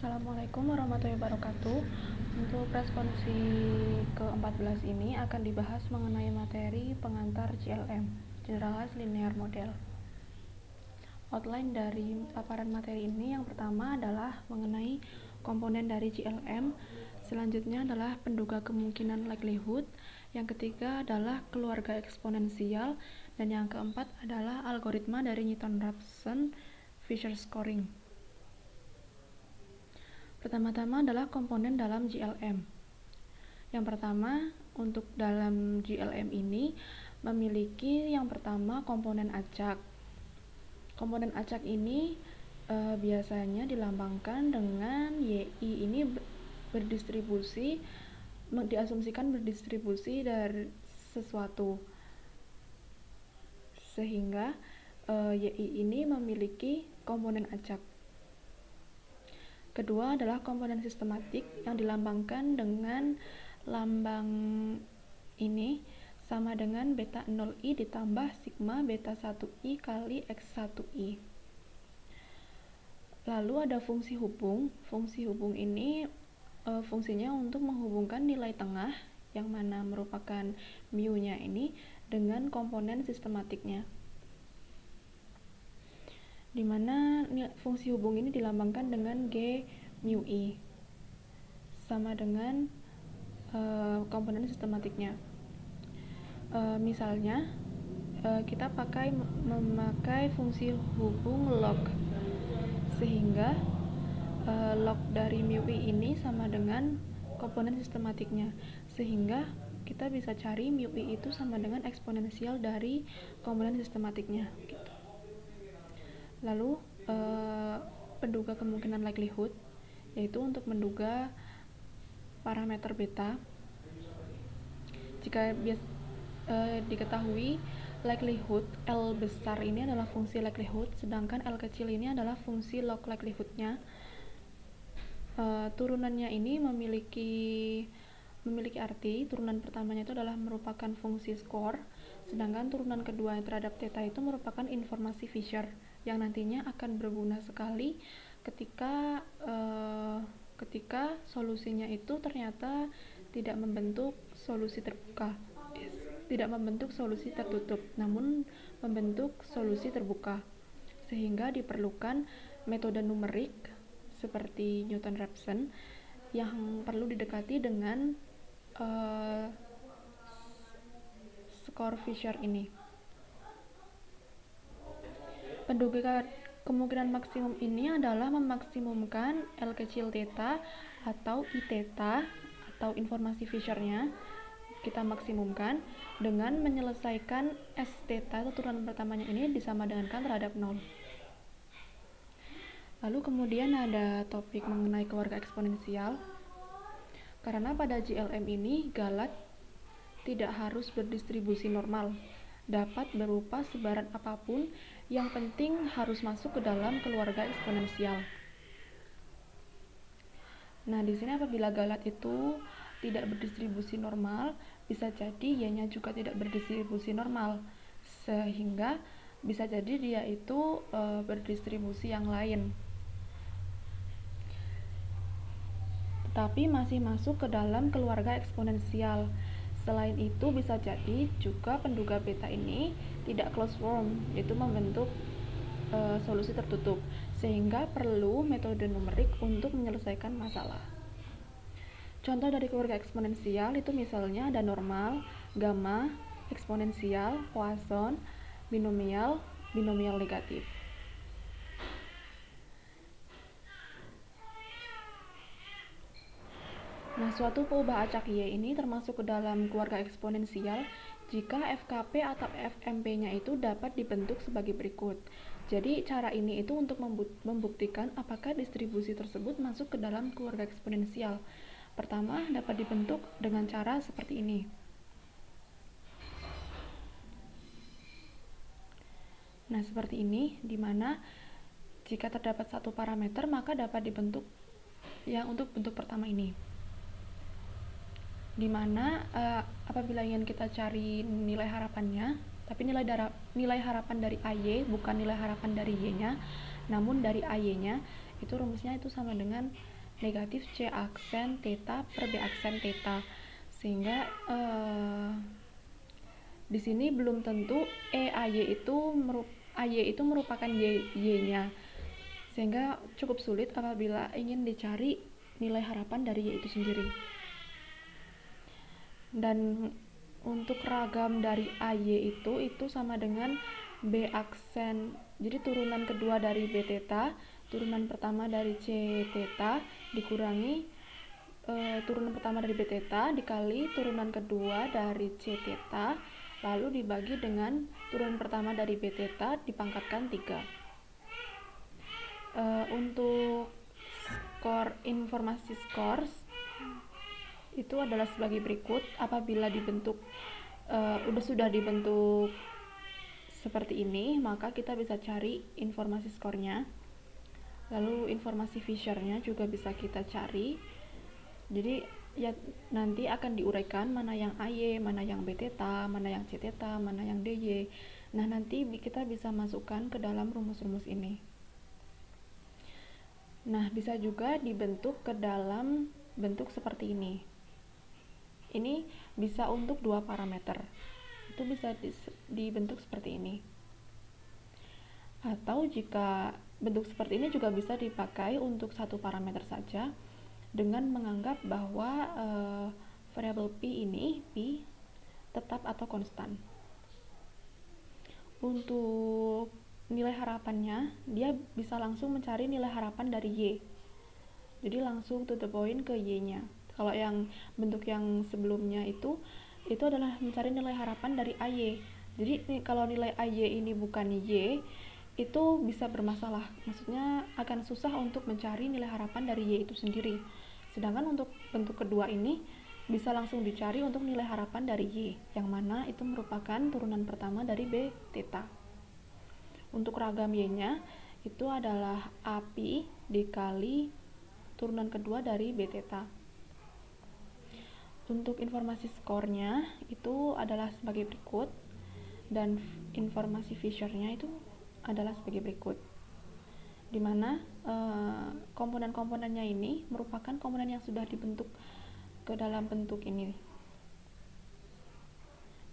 Assalamualaikum warahmatullahi wabarakatuh. Untuk responsi ke-14 ini akan dibahas mengenai materi pengantar GLM, Generalized Linear Model. Outline dari paparan materi ini yang pertama adalah mengenai komponen dari GLM, selanjutnya adalah penduga kemungkinan likelihood, yang ketiga adalah keluarga eksponensial, dan yang keempat adalah algoritma dari Newton-Raphson Fisher scoring. Pertama-tama adalah komponen dalam GLM. Yang pertama, untuk dalam GLM ini memiliki yang pertama komponen acak. Komponen acak ini biasanya dilambangkan dengan YI ini berdistribusi, diasumsikan berdistribusi dari sesuatu, sehingga YI ini memiliki komponen acak. Kedua adalah komponen sistematik yang dilambangkan dengan lambang ini sama dengan beta 0i ditambah sigma beta 1i kali x1i. Lalu ada fungsi hubung. Fungsi hubung ini fungsinya untuk menghubungkan nilai tengah yang mana merupakan mu-nya ini dengan komponen sistematiknya, di mana fungsi hubung ini dilambangkan dengan G mu I sama dengan komponen sistematiknya. Misalnya kita memakai fungsi hubung log, sehingga log dari mu I ini sama dengan komponen sistematiknya, sehingga kita bisa cari mu I itu sama dengan eksponensial dari komponen sistematiknya gitu. Lalu penduga kemungkinan likelihood, yaitu untuk menduga parameter beta. Jika diketahui likelihood L besar ini adalah fungsi likelihood, sedangkan L kecil ini adalah fungsi log likelihoodnya. Turunannya ini memiliki arti. Turunan pertamanya itu adalah merupakan fungsi score, sedangkan turunan kedua terhadap theta itu merupakan informasi Fisher yang nantinya akan berguna sekali ketika solusinya itu ternyata tidak membentuk solusi terbuka, tidak membentuk solusi tertutup, namun membentuk solusi terbuka, sehingga diperlukan metode numerik seperti Newton-Raphson yang perlu didekati dengan skor Fisher ini. Penduga kemungkinan maksimum ini adalah memaksimumkan L kecil theta atau I theta atau informasi Fisher-nya kita maksimumkan dengan menyelesaikan S theta atau turunan pertamanya ini disamadankan terhadap 0. Lalu kemudian ada topik mengenai keluarga eksponensial. Karena pada GLM ini galat tidak harus berdistribusi normal, dapat berupa sebaran apapun, yang penting harus masuk ke dalam keluarga eksponensial. Nah, di sini apabila galat itu tidak berdistribusi normal, bisa jadi y-nya juga tidak berdistribusi normal, sehingga bisa jadi dia itu berdistribusi yang lain, tetapi masih masuk ke dalam keluarga eksponensial. Selain itu, bisa jadi juga penduga beta ini tidak closed form, yaitu membentuk solusi tertutup, sehingga perlu metode numerik untuk menyelesaikan masalah. Contoh dari keluarga eksponensial itu misalnya ada normal, gamma, eksponensial, Poisson, binomial negatif. Nah, suatu peubah acak Y ini termasuk ke dalam keluarga eksponensial jika FKP atau FMP-nya itu dapat dibentuk sebagai berikut. Jadi, cara ini itu untuk membuktikan apakah distribusi tersebut masuk ke dalam keluarga eksponensial. Pertama, dapat dibentuk dengan cara seperti ini. Nah, seperti ini, di mana jika terdapat satu parameter, maka dapat dibentuk yang untuk bentuk pertama ini, di mana apabila ingin kita cari nilai harapannya, tapi nilai harapan dari AY bukan nilai harapan dari Y-nya, namun dari AY-nya, Itu rumusnya itu sama dengan negatif C aksen theta per B aksen theta. Sehingga di sini belum tentu AY itu merupakan Y-nya. Sehingga cukup sulit apabila ingin dicari nilai harapan dari Y itu sendiri. Dan untuk ragam dari AY itu sama dengan B aksen, jadi turunan kedua dari B theta, turunan pertama dari C theta dikurangi turunan pertama dari B theta dikali turunan kedua dari C theta, lalu dibagi dengan turunan pertama dari B theta dipangkatkan 3. Untuk informasi scores itu adalah sebagai berikut. Apabila sudah dibentuk seperti ini, maka kita bisa cari informasi skornya. Lalu informasi Fisher-nya juga bisa kita cari. Jadi ya nanti akan diuraikan mana yang AY, mana yang B theta, mana yang C theta, mana yang DY. Nah, nanti kita bisa masukkan ke dalam rumus-rumus ini. Nah, bisa juga dibentuk ke dalam bentuk seperti ini. Ini bisa untuk 2 parameter. Itu bisa dibentuk seperti ini. Atau jika bentuk seperti ini juga bisa dipakai untuk 1 parameter saja dengan menganggap bahwa variabel P tetap atau konstan. Untuk nilai harapannya, dia bisa langsung mencari nilai harapan dari Y. Jadi langsung to the point ke Y-nya. Kalau yang bentuk yang sebelumnya itu adalah mencari nilai harapan dari AY. Jadi kalau nilai AY ini bukan Y, itu bisa bermasalah. Maksudnya akan susah untuk mencari nilai harapan dari Y itu sendiri. Sedangkan untuk bentuk kedua ini bisa langsung dicari untuk nilai harapan dari Y, yang mana itu merupakan turunan pertama dari B theta. Untuk ragam Y-nya itu adalah AP dikali turunan kedua dari B theta. Untuk informasi skornya itu adalah sebagai berikut, dan informasi Fisher-nya itu adalah sebagai berikut, di mana komponen-komponennya ini merupakan komponen yang sudah dibentuk ke dalam bentuk ini.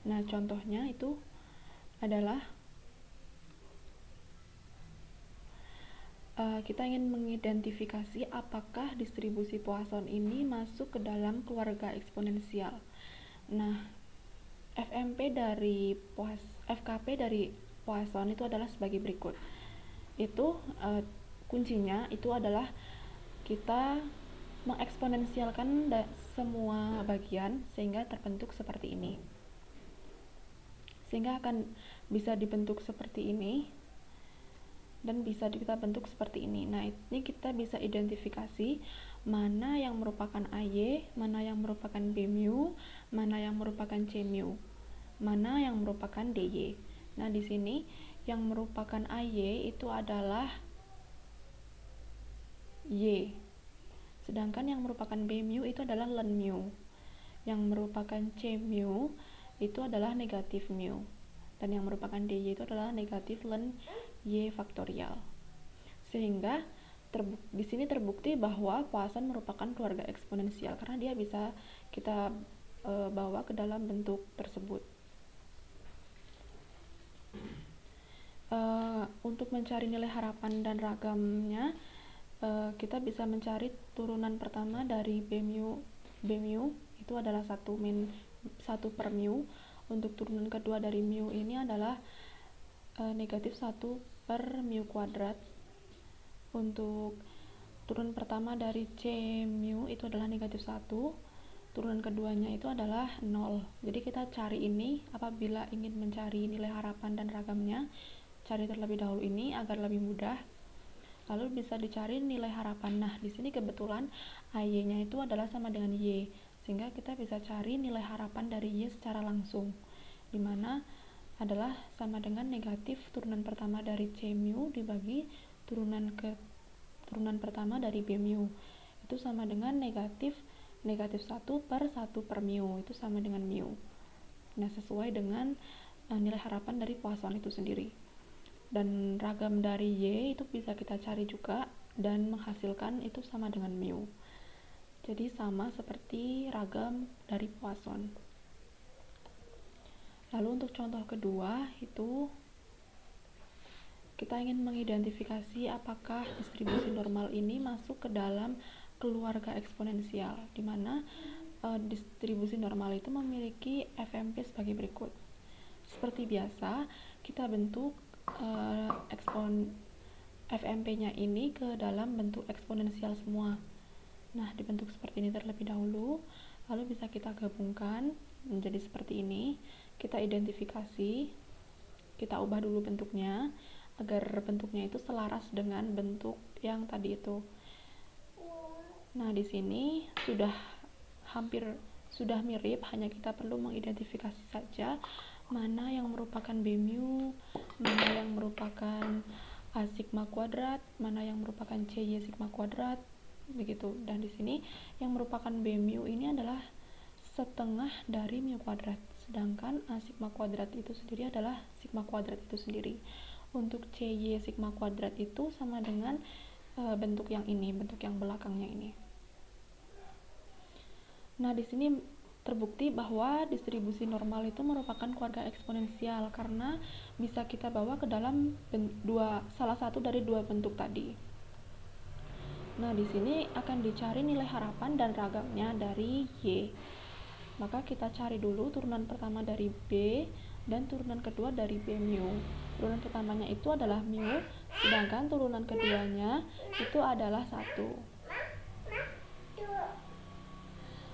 Nah, contohnya itu adalah kita ingin mengidentifikasi apakah distribusi Poisson ini masuk ke dalam keluarga eksponensial. Nah, FKP dari Poisson itu adalah sebagai berikut. Itu kuncinya itu adalah kita mengeksponensialkan semua bagian sehingga terbentuk seperti ini. Sehingga akan bisa dibentuk seperti ini dan bisa kita bentuk seperti ini. Nah, ini kita bisa identifikasi mana yang merupakan AY, mana yang merupakan B mu, mana yang merupakan C mu, mana yang merupakan DY. Nah, di sini yang merupakan AY itu adalah Y. Sedangkan yang merupakan B mu itu adalah ln mu. Yang merupakan C mu itu adalah negatif mu. Dan yang merupakan DY itu adalah negatif ln Y faktorial. Sehingga di sini terbukti bahwa Poisson merupakan keluarga eksponensial karena dia bisa kita bawa ke dalam bentuk tersebut. Untuk mencari nilai harapan dan ragamnya, kita bisa mencari turunan pertama dari B mu itu adalah 1 per mu. Untuk turunan kedua dari mu ini adalah negatif 1 per mu kuadrat. Untuk turunan pertama dari C mu itu adalah negatif 1, turunan keduanya itu adalah 0. Jadi kita cari ini apabila ingin mencari nilai harapan dan ragamnya, cari terlebih dahulu ini agar lebih mudah. Lalu bisa dicari nilai harapan. Nah, di sini kebetulan AY-nya itu adalah sama dengan Y, sehingga kita bisa cari nilai harapan dari Y secara langsung, dimana adalah sama dengan negatif turunan pertama dari C mu dibagi turunan pertama dari B mu. Itu sama dengan negatif 1 per 1 per mu, itu sama dengan mu. Nah, sesuai dengan nilai harapan dari Poisson itu sendiri. Dan ragam dari Y itu bisa kita cari juga dan menghasilkan itu sama dengan mu. Jadi sama seperti ragam dari Poisson. Lalu untuk contoh kedua itu kita ingin mengidentifikasi apakah distribusi normal ini masuk ke dalam keluarga eksponensial, di mana distribusi normal itu memiliki FMP sebagai berikut. Seperti biasa, kita bentuk FMP-nya ini ke dalam bentuk eksponensial semua. Nah, dibentuk seperti ini terlebih dahulu, lalu bisa kita gabungkan menjadi seperti ini. Kita identifikasi, kita ubah dulu bentuknya agar bentuknya itu selaras dengan bentuk yang tadi itu. Nah, di sini sudah mirip, hanya kita perlu mengidentifikasi saja mana yang merupakan B mu, mana yang merupakan A sigma kuadrat, mana yang merupakan CY sigma kuadrat, begitu. Dan di sini yang merupakan B mu ini adalah setengah dari mu kuadrat, sedangkan A sigma kuadrat itu sendiri adalah sigma kuadrat itu sendiri. Untuk CY sigma kuadrat itu sama dengan bentuk yang ini, bentuk yang belakangnya ini. Nah, di sini terbukti bahwa distribusi normal itu merupakan keluarga eksponensial karena bisa kita bawa ke dalam salah satu dari dua bentuk tadi. Nah, di sini akan dicari nilai harapan dan ragamnya dari Y. Maka kita cari dulu turunan pertama dari B dan turunan kedua dari B mu. Turunan pertamanya itu adalah mu, sedangkan turunan keduanya itu adalah 1.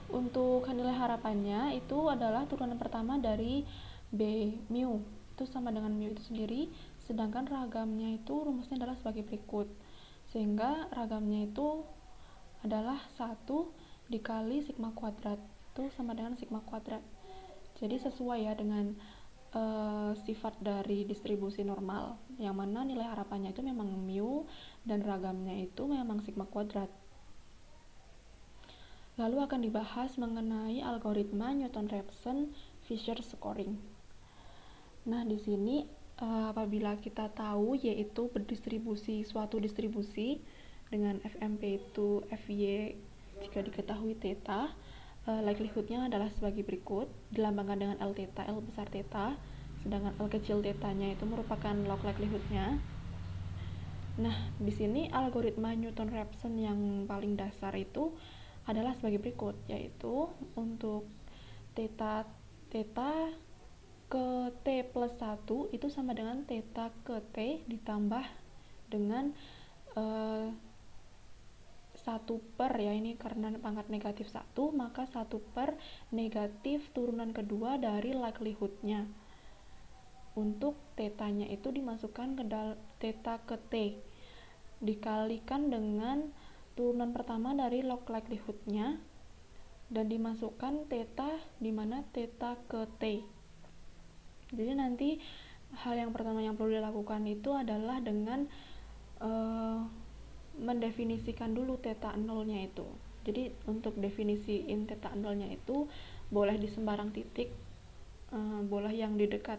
Untuk nilai harapannya itu adalah turunan pertama dari B mu, itu sama dengan mu itu sendiri, sedangkan ragamnya itu rumusnya adalah sebagai berikut. Sehingga ragamnya itu adalah 1 dikali sigma kuadrat, itu sama dengan sigma kuadrat. Jadi sesuai ya dengan sifat dari distribusi normal, yang mana nilai harapannya itu memang mu dan ragamnya itu memang sigma kuadrat. Lalu akan dibahas mengenai algoritma Newton-Raphson Fisher scoring. Nah, di sini apabila kita tahu yaitu berdistribusi suatu distribusi dengan FMP itu FY jika diketahui theta, likelihoodnya adalah sebagai berikut, dilambangkan dengan L theta, L besar theta, sedangkan L kecil theta-nya itu merupakan log likelihoodnya. Nah, di sini algoritma Newton-Raphson yang paling dasar itu adalah sebagai berikut, yaitu untuk theta ke T plus 1 itu sama dengan theta ke T ditambah dengan 1 per, ya ini karena pangkat negatif 1, maka 1 per negatif turunan kedua dari likelihoodnya. Untuk theta-nya itu dimasukkan ke theta ke T dikalikan dengan turunan pertama dari log likelihoodnya dan dimasukkan theta di mana theta ke T. Jadi nanti hal yang pertama yang perlu dilakukan itu adalah dengan mendefinisikan dulu theta nolnya itu. Jadi untuk definisiin theta nolnya itu boleh di sembarang titik, boleh yang di dekat,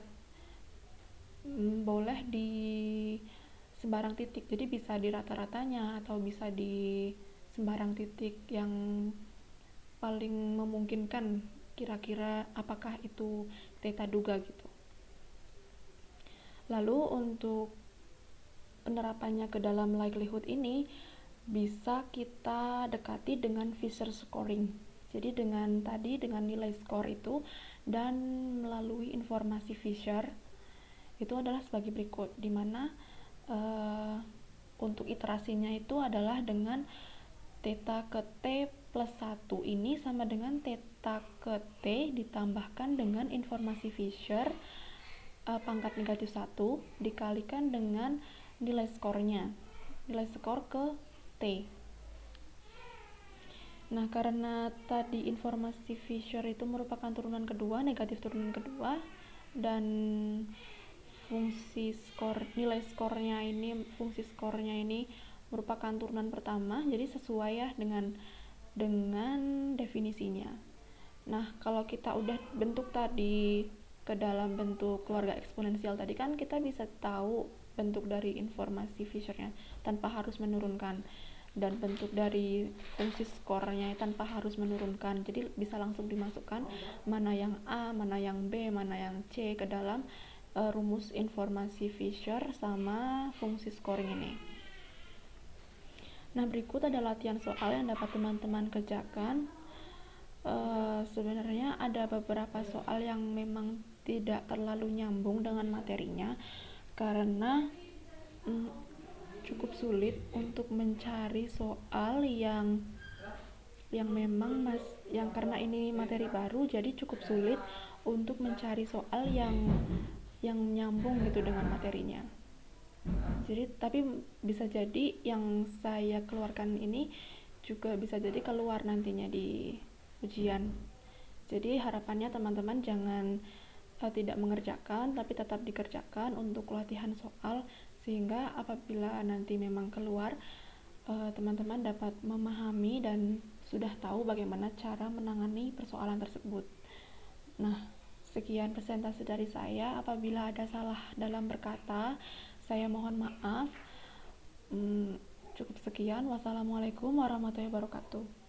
boleh di sembarang titik. Jadi bisa di rata-ratanya atau bisa di sembarang titik yang paling memungkinkan, kira-kira apakah itu theta duga gitu. Lalu untuk penerapannya ke dalam likelihood ini bisa kita dekati dengan Fisher scoring. Jadi dengan nilai skor itu dan melalui informasi Fisher itu adalah sebagai berikut, di mana untuk iterasinya itu adalah dengan theta ke T plus 1 ini sama dengan theta ke T ditambahkan dengan informasi Fisher pangkat negatif 1 dikalikan dengan nilai skornya, nilai skor ke T. Nah, karena tadi informasi Fisher itu merupakan turunan kedua, negatif turunan kedua, dan nilai skornya ini merupakan turunan pertama, jadi sesuai ya dengan definisinya. Nah, kalau kita udah bentuk tadi ke dalam bentuk keluarga eksponensial tadi kan kita bisa tahu bentuk dari informasi feature-nya tanpa harus menurunkan, dan bentuk dari fungsi skornya tanpa harus menurunkan. Jadi bisa langsung dimasukkan mana yang A, mana yang B, mana yang C ke dalam rumus informasi feature sama fungsi scoring ini. Nah, berikut ada latihan soal yang dapat teman-teman kerjakan. Sebenarnya ada beberapa soal yang memang tidak terlalu nyambung dengan materinya karena cukup sulit untuk mencari soal yang memang yang karena ini materi baru, jadi cukup sulit untuk mencari soal yang nyambung gitu dengan materinya. Jadi tapi bisa jadi yang saya keluarkan ini juga bisa jadi keluar nantinya di ujian. Jadi harapannya teman-teman jangan tidak mengerjakan, tapi tetap dikerjakan untuk latihan soal, sehingga apabila nanti memang keluar, teman-teman dapat memahami dan sudah tahu bagaimana cara menangani persoalan tersebut. Nah, sekian presentasi dari saya. Apabila ada salah dalam berkata, saya mohon maaf. Cukup sekian. Wassalamualaikum warahmatullahi wabarakatuh.